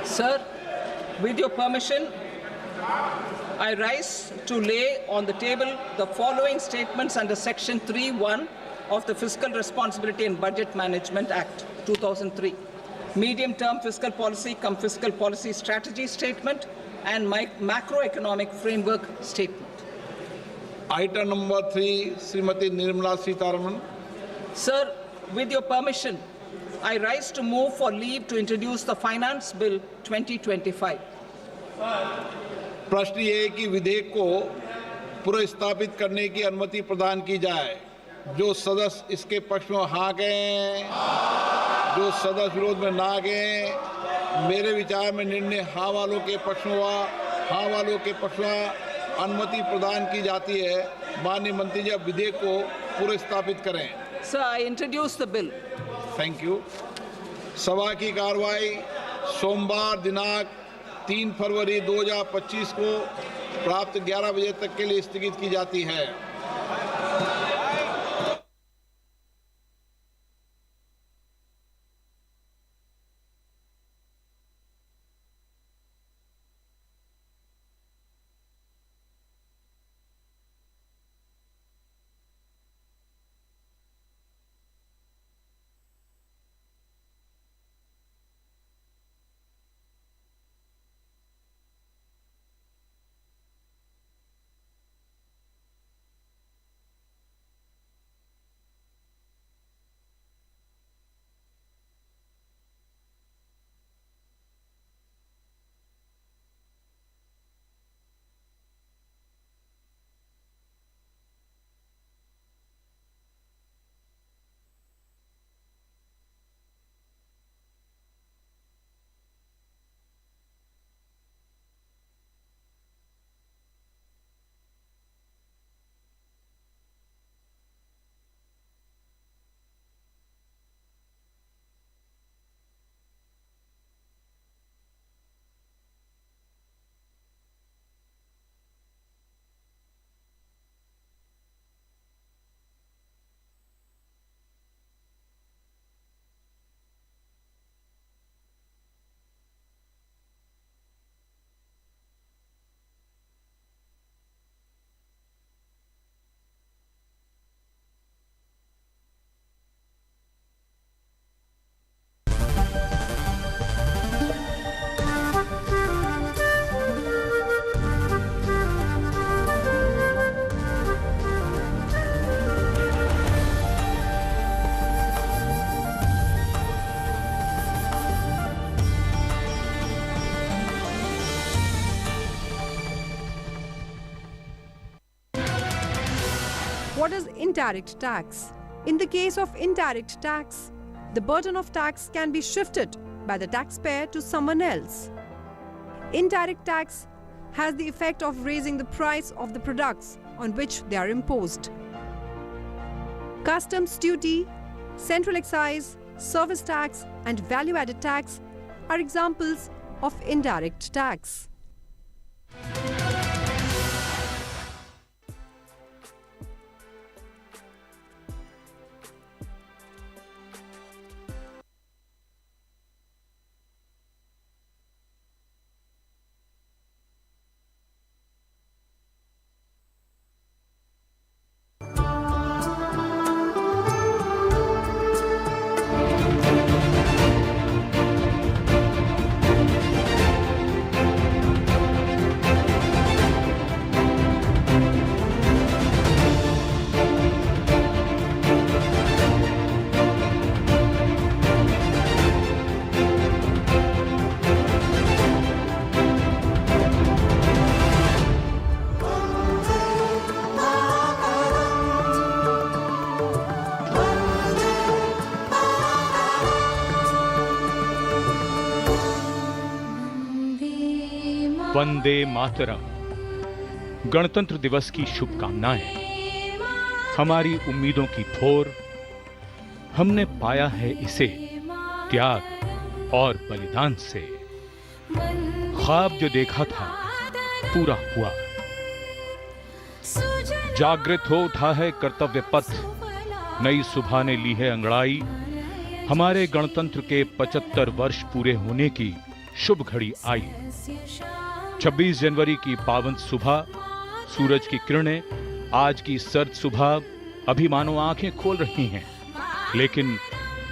Sir, with your permission, I rise to lay on the table the following statements under Section 3(1) of the Fiscal Responsibility and Budget Management Act 2003, medium-term fiscal policy cum fiscal policy strategy statement and macroeconomic framework statement. Item number 3, Srimati Nirmala Sitharaman. Sir, with your permission, I rise to move for leave to introduce the Finance Bill 2025. प्रश्न ये है कि विधेयक को पुनर्स्थापित करने की अनुमति प्रदान की जाए। जो सदस्य इसके पक्ष में हाँ कहें, जो सदस्य विरोध में ना कहें। मेरे विचार में निर्णय हाँ वालों के पक्ष में हुआ, हाँ वालों के पक्ष में अनुमति प्रदान की जाती है। माननीय मंत्री जी, अब विधेयक को पुनर्स्थापित करें। Sir, I introduce the bill. Thank you. सभा की कार्रवाई सोमवार दिनांक 3 फरवरी 2025 को प्राप्त 11 बजे तक के लिए स्थगित की जाती है। What is indirect tax? In the case of indirect tax, the burden of tax can be shifted by the taxpayer to someone else. Indirect tax has the effect of raising the price of the products on which they are imposed. Customs duty, central excise, service tax, and value-added tax are examples of indirect tax. Vande Mataram. गणतंत्र दिवस की शुभकामनाएं। हमारी उम्मीदों की भोर, हमने पाया है इसे त्याग और बलिदान से। ख्वाब जो देखा था पूरा हुआ। जागृत हो उठा है कर्तव्य पथ, नई सुबह ने ली है अंगड़ाई। हमारे गणतंत्र के 75 वर्ष पूरे होने की शुभ घड़ी आई। 26 जनवरी की पावन सुबह, सूरज की किरणें आज की सर्द सुबह अभी मानो आंखें खोल रही हैं, लेकिन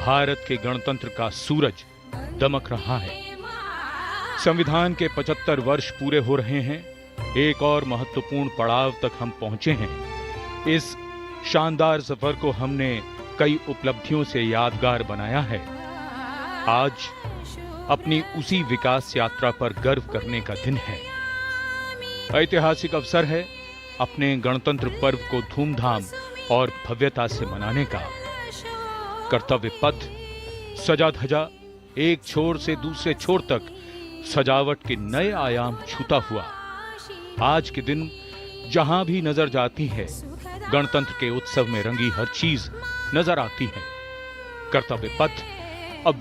भारत के गणतंत्र का सूरज दमक रहा है। संविधान के 75 वर्ष पूरे हो रहे हैं। एक और महत्वपूर्ण पड़ाव तक हम पहुंचे हैं। इस शानदार सफर को हमने कई उपलब्धियों से यादगार बनाया है। आज अपनी उसी विकास यात्रा पर गर्व करने का दिन है। ऐतिहासिक अवसर है अपने गणतंत्र पर्व को धूमधाम और भव्यता से मनाने का। कर्तव्य पथ सजा धजा एक छोर से दूसरे छोर तक सजावट के नए आयाम छूता हुआ। आज के दिन जहां भी नजर जाती है, गणतंत्र के उत्सव में रंगी हर चीज नजर आती है। कर्तव्य पथ अब